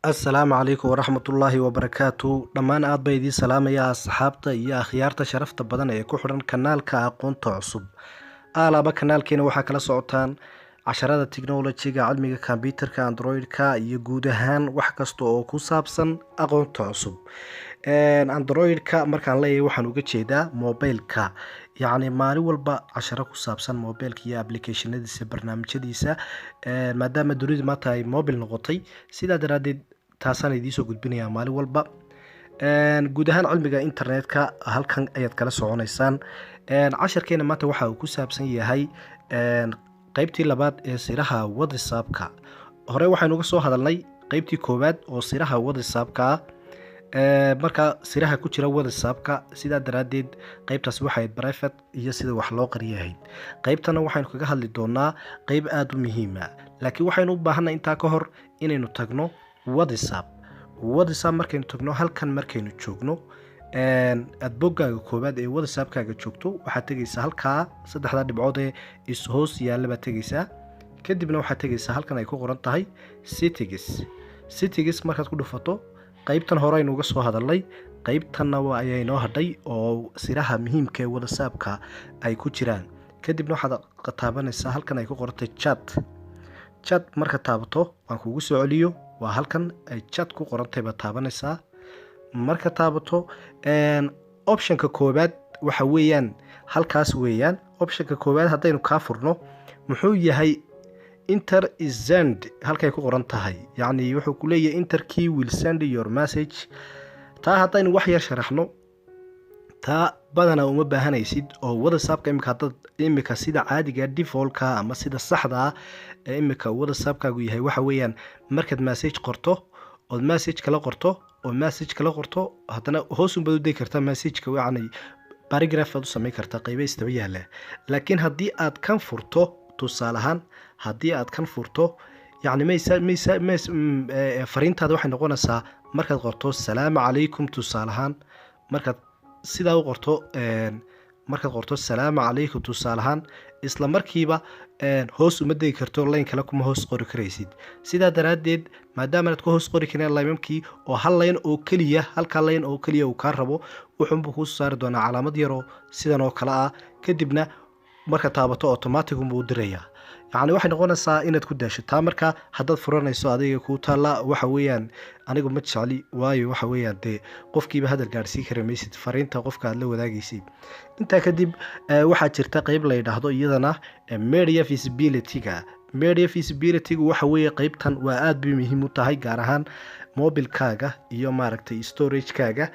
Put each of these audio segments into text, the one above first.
Assalaamu calaykum waraxmatullaahi wabarakaatu. Dhammaan aad bay idiin salaamayaa asxaabta iyo akhyaarta sharafta badan ee ku xidhan kanaalka aqoonta cusub. Alaaba kanaalkeena waxaa kala socotaan casharada tiknoolajiga, cilmiga kombiyuutarka, androidka iyo guud ahaan wax kasta oo ku saabsan aqoonta cusub. Androidka markaan leeyahay waxaan uga jeedaa mobilka, yacni maalin walba casharo ku saabsan mobilka iyo applicationadiisa, barnaamijyadiisa, maadaama dunidu maanta ay mobil noqotay, sidaa daraadeed taasaan idiin soo gudbinayaa maalin walba. Guud ahaan cilmiga internetka halkan ayaad kala soconaysaan. Casharkeena maanta waxa uu ku saabsan yahay qaybtii labaad ee siraha WhatsApp-ka. Hore waxaynu uga soo hadalnay qaybtii koowaad oo siraha WhatsApp-ka ah. Marka siraha ku jira WhatsApp-ka, sidaa daraadeed qaybtaas waxay private iyo sida wax loo qariyahay. Qaybtana waxaynu kaga hadli doonaa qayb aad u muhiim ah, laakiin waxaynu u baahanay intaa ka hor inaynu tagno WhatsApp markaynu tagno, halkan markaynu joogno aad boggaaga koowaad ee WhatsApp-kaaga joogto, waxaad tegaysaa halkaa saddexda dhibcood ee is hoos yaalla baad tegaysaa. Kadibna waxaad tegaysaa halkan ay ku qoran tahay settings markaad ku dhufato, qaybtan hore aynu uga soo hadalnay, qaybtanna ayaa inoo hadhay oo siraha muhiimka ee WhatsApp-ka ay ku jiraan. Kadibna waxaad taabanaysaa halkan ay ku qorantay chat marka taabato, waan kugu soo celiyo, waa halkan ay chat ku qorantay baad taabanaysaa. Marka taabato optionka koowaad waxa weeyaan halkaas weeyaan. Optionka koowaad haddaynu kaa furno, muxuu yahay enter is send halkay ku qoran tahay, yacni wuxuu ku leeyahay enter key will send your message. taa haddaynu wax yar sharaxno, taa badanaa uma baahanaysid oo WhatsApp-ka imika sida caadiga default-ka ama sida saxda ah ee imika WhatsApp-kaagu yahay waxa weeyaan markaad message qorto ood message kala qorto haddana hoos unbaad u degi kartaa message-ka, yacni paragraph aad u samayn kartaa qaybo istaba yaalla. Laakiin haddii aad kan furto, tusaale ahaan haddii aad kan furto, yacni fariintaada waxay noqonaysaa markaad qorto salaamu calaykum, tusaale ahaan markaad sidaa u qorto, markaad qorto salaamu calaykum tusaale ahaan, isla markiiba hoos uma degi karto, layn kale kuma hoos qori karaysid. sidaa daraadeed maadaama aad ku hoos qori karin laymamkii oo halkaa layn oo keliya uu kaa rabo, wuxuunbuu kuu soo saari doonaa calaamad yaroo sidan oo kale ah. kadibna marka taabato automatic unbuu u dirayaa. yacni waxay noqonaysaa inaad ku daasho. taa marka haddaad furanayso adiga kuu taalla, waxa weeyaan anigu ma jecli, waayo waxa weeyaan dee qofkiiba hadal gaadhsiin kara maysid fariinta qofka aad la wadaagaysay. intaa kadib waxaa jirta qayb la yidhaahdo iyadana media visibility-ga. media visibility-gu waxa weeye qaybtan waa aad bay muhiim u tahay, gaar ahaan mobilkaaga iyo maaragtay storage-kaaga.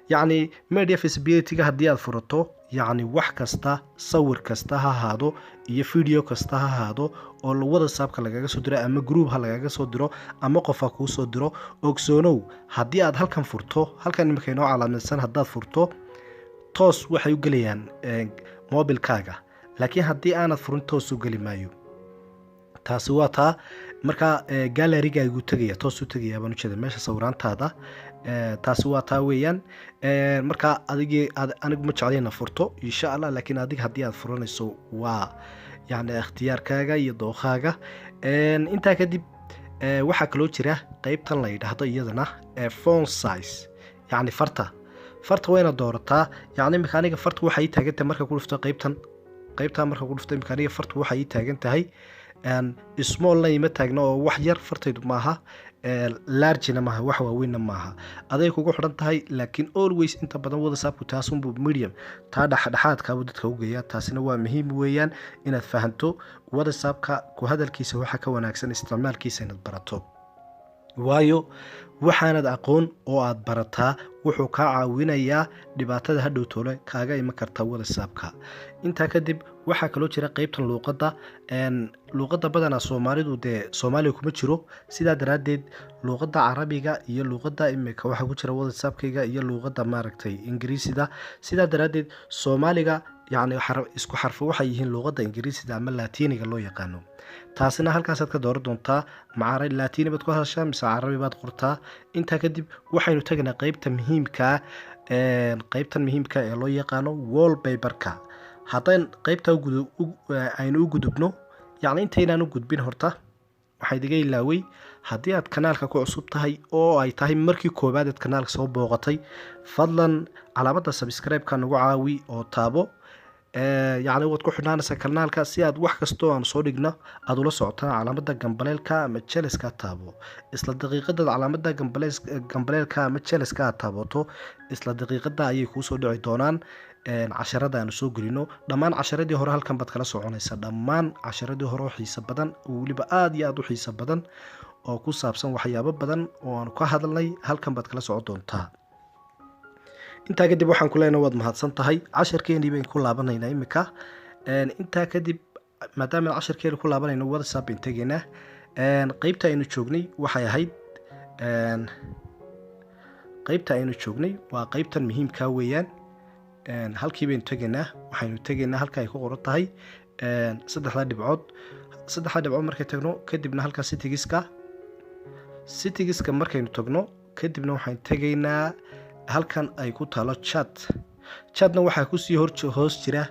yacni media visibility-ga haddii aad furato, yacni wax kasta, sawir kasta ha ahaado iyo video kasta ha ahaado oo WhatsApp-ka lagaga soo diro ama group ha lagaga soo diro ama qof ha kuu soo diro, ogsoonow haddii aad halkan furto, halkan imika inoo calaamadsan, haddaad furto toos waxay u gelayaan mobilkaaga, laakiin haddii aanad furin toos u geli maayo. taasi waa taa. marka gallery-gaagu tegaya, toos u tegaya baan ujeeda meesha sawiraantaada. taasi waa taa weeyaan. marka anigu ma jeclayna furto insha Allah, laakiin adiga haddii aad furanayso waa yacni ikhtiyaarkaaga iyo dookhaaga. intaa kadib waxaa kaloo jira qaybtan la yidhaahdo iyadana phone size, yacni farta waa inaad doorataa. yacni imika aniga fartu waxay ii taagan tahay marka ku dhufto qaybtan marka ku dhufto, imika aniga fartu waxay ii taagan tahay small line ma taagna oo wax yar fartaydu maaha, largena maaha, wax waaweynna maaha, aday kugu xidhan tahay. laakiin always inta badan WhatsApp-ku taasunbuu medium, taa dhexdhexaadkaabuu dadka u geeyaa. taasina waa muhiim weeyaan inaad fahanto. WhatsApp-ka ku hadalkiisa waxaa ka wanaagsan isticmaalkiisa inaad barato, waayo waxaanad aqoon oo aad barataa wuxuu kaa caawinayaa dhibaatada hadhow toole kaaga iman karta WhatsApp-ka. intaa kadib waxaa kaloo jira qaybtan luuqadda badanaa soomaalidu dee soomaaliga kuma jiro, sidaa daraadeed luuqadda carabiga iyo luuqadda imika waxaa ku jira WhatsApp-kayga iyo luuqadda maaragtay ingiriisida. sidaa daraadeed soomaaliga yacni isku xarfo waxay yihiin luuqadda ingiriisida ama laatiiniga loo yaqaano. taasina halkaasaad ka dooran doontaa, maca laatiini baad ku hadashaa mise carabi baad qortaa. intaa kadib waxaynu tagnaa qaybtan muhiimka ee loo yaqaano wallpaper-ka. haddaan qaybta aynu u gudubno, yacni intaynaan u gudbin horta waxaa idiga ilaaway haddii aad kanaalka ku cusub tahay oo ay tahay markii koowaad aad kanaalka soo booqatay, fadlan calaamadda subscribe-ka nagu caawi oo taabo. yacni waad ku xidhnaanaysaa kanaalka si aad wax kastoo aan soo dhigno aad ula socotaan. calaamadda gambaleelka ama jeleska taabo, isla daqiiqadaad calaamadda gambaleelka ama jeleska aad taabato, isla daqiiqada ayay kuusoo dhici doonaan casharada aanu soo gelino. dhammaan casharadii hore halkan baad kala soconaysaa, dhammaan casharadii hore oo xiiso badan oo weliba aada iyo aada u xiiso badan oo ku saabsan waxyaabo badan oo aanu ka hadalnay halkan baad kala socon doontaa. intaa kadib waxaan ku leenahay waad mahadsan tahay. casharkeenii bayn ku laabanaynaa imika. intaa kadib maadaama casharkeeni ku laabanayno whatsapp bayn tegaynaa. qeybta aynu joognay waxay ahayd qeybta aynu joognay waa qeybtan muhiimka weeyaan. halkii baynu tegaynaa, waxaynu tegaynaa halka ay ku qoran tahay saddexda dhibcood markay tagno kadibna halka citigiska markaynu tagno kadibna waxaan tegaynaa halkan ay ku taalo chatna waxaa kusii hoos jira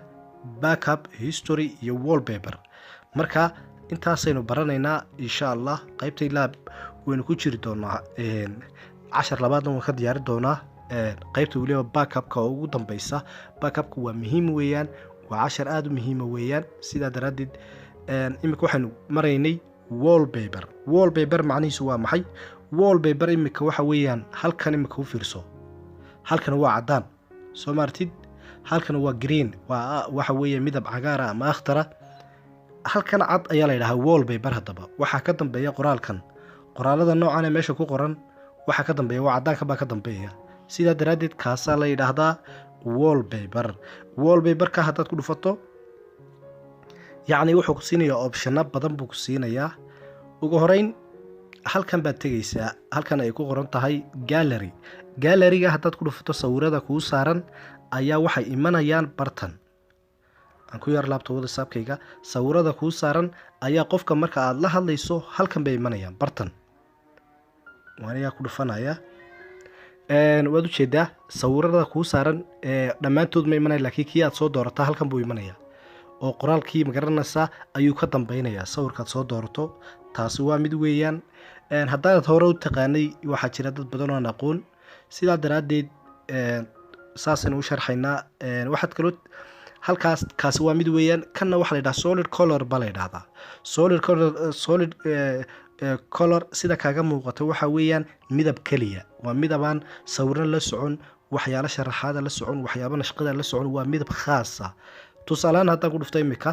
backup, history iyo wallpaper. marka intaasaynu baranaynaa insha allah. qaybtay laab waynu ku jiri doonaa, cashar labaadna waan ka diyaari doonaa qaybta weliba backupka oo ugu dambeysa. backupka waa muhiim weeyaan, waa cashar aada u muhiima weeyaan. sidaa daraaddeed imika waxaynu maraynay wallpaper macnihiisu waa maxay? wallpaper imika waxa weeyaan halkan imika u fiirso, halkan waa cadaan soo maartid, halkan waa green, waxa weeye midab cagaara ama akhtara. halkan cad ayaa la yidhahaa wallpaper. haddaba waxaa ka dambeeya qoraalada noocan ee meesha ku qoran, waxaa ka dambeeya waa cadaanka baa ka dambeeya. sidaa daraaddeed kaasaa la yidhaahdaa wallpaperka haddaad ku dhufato yacni wuxuu ku siinayaa opshano badan buu ku siinayaa. ugu horeyn halkan baad tegaysaa, halkan ay ku qoran tahay galleryga haddaad ku dhufato sawirada kuu saaran ayaa waxay imanayaan bartan. aan ku yar laabto whatsappkayga. sawirada kuu saaran ayaa qofka marka aad la hadlayso halkan bay imanayaan bartan. waanayaa ku dhufanaya. waad ujeedaa sawirada kuu saaran dhammaantood ma imanaya, laakiin kii aad soo doorataa halkan buu imanaya oo qoraalkii magaranaysaa ayuu ka dambeynayaa sawirkaad soo doorato. taasi waa mid weeyaan. haddaad hore u taqaanay waxaa jira dad badan oo aan aqoon, sidaa daraaddeed saasaynu u sharxaynaa. waxaad kaloo kaasi waa mid weeyaan. kanna waxaa la yidhaha solid color baa la yidhahdaa. solid color sida kaaga muuqato waxa weeyaan midab keliya, waa midabaan sawirna la socon, waxyaalo sharaxaada la socon, waxyaabo nashqada la socon, waa midab khaasa. tusaalehaan haddaan ku dhufto imika,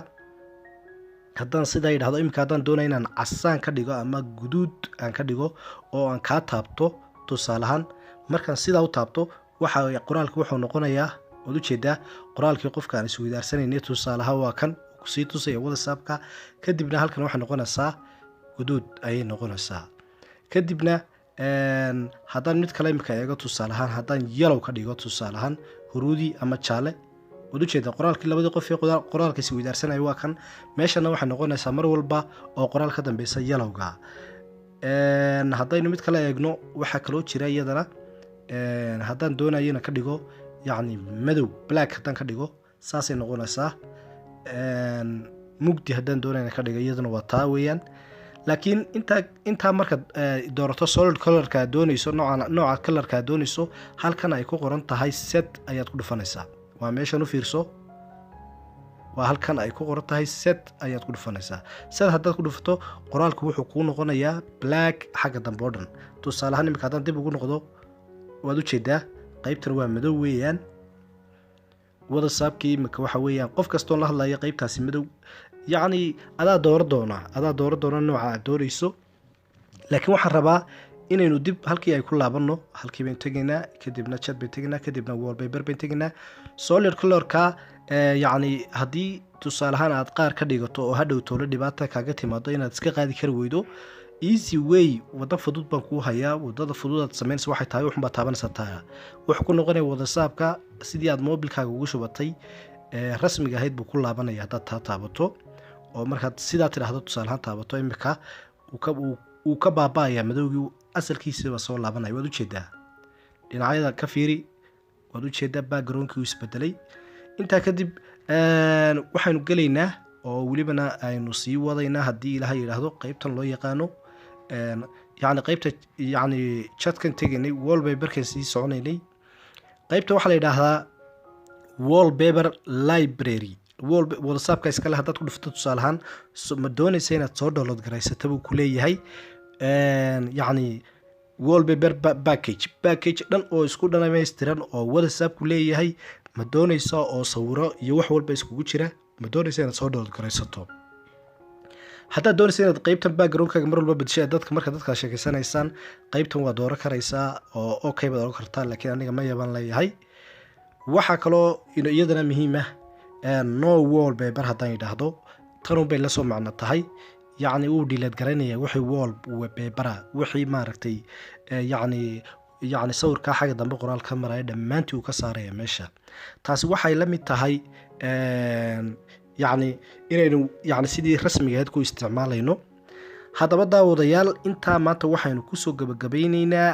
haddaan sidaa yidhahdo imika, haddaan doonaya inaan casaan ka dhigo ama guduud aan ka dhigo oo aan kaa taabto, tusaalehaan markaan sidaa u taabto qoraalka wuxuu noqonayaa, waad ujeedaa qoraalkii qofka aan isweydaarsanayna tusaalaha waa kan kusii tusaya whatsappka. kadibna halkan waxay noqonaysaa guduud ayay noqonaysaa. kadibna haddaan mid kale imika eego, tusaalehaan haddaan yalow ka dhigo, tusaalehaan huruudi ama jaale, waad ujeedaa qoraalkii labadii qof ee qoraalka isweydaarsanaya waa kan. meeshana waxay noqonaysaa mar walba oo qoraal ka dambeysa yalowga. haddaynu mid kale eegno waxaa kaloo jira iyadana, haddaan doonayana ka dhigo yacni madow black haddaan ka dhigo saasay noqonaysaa. mugdi haddaan doonayna ka dhigo iyadana waa taa weeyaan. laakiin intaa markaad doorato solid colorka aad doonayso, nooca colorka aad doonayso, halkan ay ku qoran tahay set ayaad ku dhufanaysaa. waa meeshan u fiirso, waa halkan ay ku qoran tahay set ayaad ku dhufanaysaa. set haddaad ku dhufato qoraalku wuxuu kuu noqonayaa black xagga dambe oo dhan. tusaalehaan imika haddaan dib ugu noqdo, waad ujeedaa qaybtan waa madow weeyaan. whatsappkii imika waxa weeyaan qof kastoon la hadlaya qaybtaasi madow. yacni adaa doora doona nooca aad doonayso. laakiin waxaan rabaa inaynu dib halkii ay ku laabanno. halkii baynu tegaynaa, kadibna chat bayn tegaynaa, kadibna wallpaper bayn tegaynaa. solid colorka yacni haddii tusaalehaan aad qaar ka dhigato oo hadhow toole dhibaata kaaga timaado inaad iska qaadi kari weydo, easy way, wada fudud baan kuu hayaa. wadada fudud aad samaynaysa waxay tahay waxunbaad taabanaysaa taa. wuxuu ku noqonaya whatsappka sidii aad mobilkaaga ugu shubatay rasmiga ahayd buu ku laabanaya haddaad taa taabato. oo markaad sidaa tidhaahdo tusaalehaan taabato imika uu ka baaba-aya madowgii asalkiisaba soo laabanaya. waad ujeedaa dhinacyada ka fiiri, waad ujeedaa backgroundkii uu isbedelay. intaa kadib waxaynu gelaynaa oo welibana aynu sii wadaynaa haddii ilaahay yidhaahdo qaybtan loo yaqaano yacni qaybta yacni chatkan tegaynay wallpaperkan sii soconaynay qaybta waxaa la yidhaahdaa wallpaper library whatsappka iskale haddaad ku dhufto tusaale ahaan ma doonaysa inaad soo download garaysata buu ku leeyahay yacni wallpaper package dhan oo isku dhammaystiran oo whatsapp ku leeyahay ma doonaysa oo sawiro iyo wax walba iskugu jira ma doonaysa inaad soo download garaysato haddaad doonaysa inaad qaybtan backgroundkaaga mar walba badisha marka dadkaa sheekeysanaysaan qaybtan waa dooran karaysaa oo okay baad oran kartaa laakiin aniga ma yaban leeyahay waxaa kaloo iyadana muhiim ah no wallpaper haddaan yidhaahdo tanun bay la soo macno tahay yacni wuu dhilaad garanaya wixii wallpapera wixii maaragtay yacni sawirkaa xagga dambe qoraal ka maraya dhammaantii uu ka saaraya meesha taasi waxay la mid tahay yacni inaynu yacni sidii rasmigaheed ku isticmaalayno haddaba daawadayaal intaa maanta waxaynu kusoo gabagabeyneynaa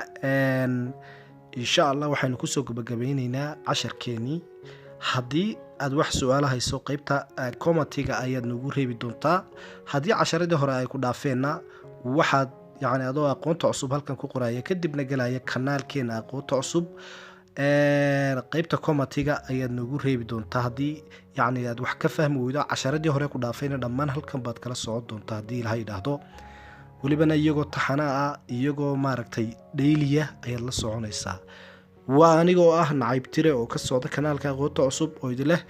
insha allah waxaynu kusoo gabagabeyneynaa casharkeenii haddii aad wax su-aalo hayso qaybta commentiga ayaad nagu reebi doontaa haddii casharadii hore ay ku dhaafeenna waxaad yacni adoo aqoonta cusub halkan ku qoraya kadibna gelaya kanaalkeena aqoonta cusub qaybta commentiga ayaad nagu reebi doontaa haddii yacni aad wax ka fahmi weydo casharadii hore ku dhaafayna dhammaan halkan baad kala socon doontaa haddii ilaha yidhaahdo welibana iyagoo taxana ah iyagoo maaragtay dhayliya ayaad la soconaysaa waa anigoo ah Nacayb Tire oo ka socda kanaalka aqoonta cusub oo idin leh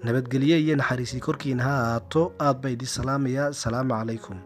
nabadgelyo iyo naxariisi korkiina ha ahaato aad bay idin salaamayaa. Assalaamu calaykum.